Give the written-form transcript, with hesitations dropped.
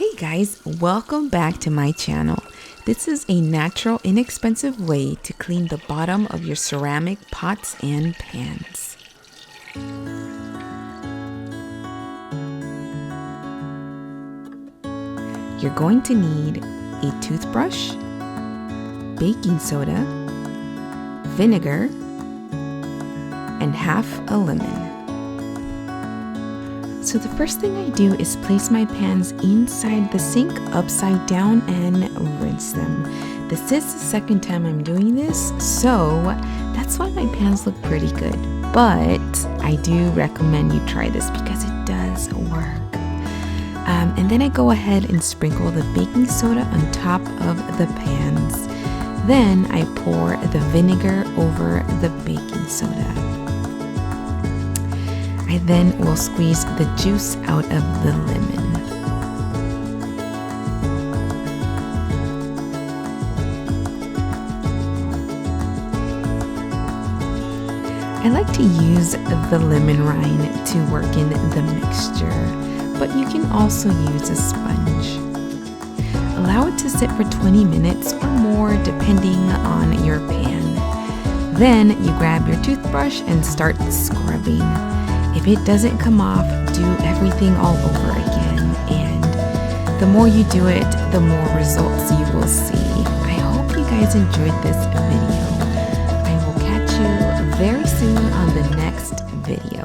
Hey guys, welcome back to my channel. This is a natural, inexpensive way to clean the bottom of your ceramic pots and pans. You're going to need a toothbrush, baking soda, vinegar, and half a lemon. So the first thing I do is place my pans inside the sink upside down and rinse them. This is the second time I'm doing this, so that's why my pans look pretty good. But I do recommend you try this because it does work. And then I go ahead and sprinkle the baking soda on top of the pans. Then I pour the vinegar over the baking soda. I then will squeeze the juice out of the lemon. I like to use the lemon rind to work in the mixture, but you can also use a sponge. Allow it to sit for 20 minutes or more depending on your pan. Then you grab your toothbrush and start scrubbing. If it doesn't come off, do everything all over again, and the more you do it, the more results you will see. I hope you guys enjoyed this video. I will catch you very soon on the next video.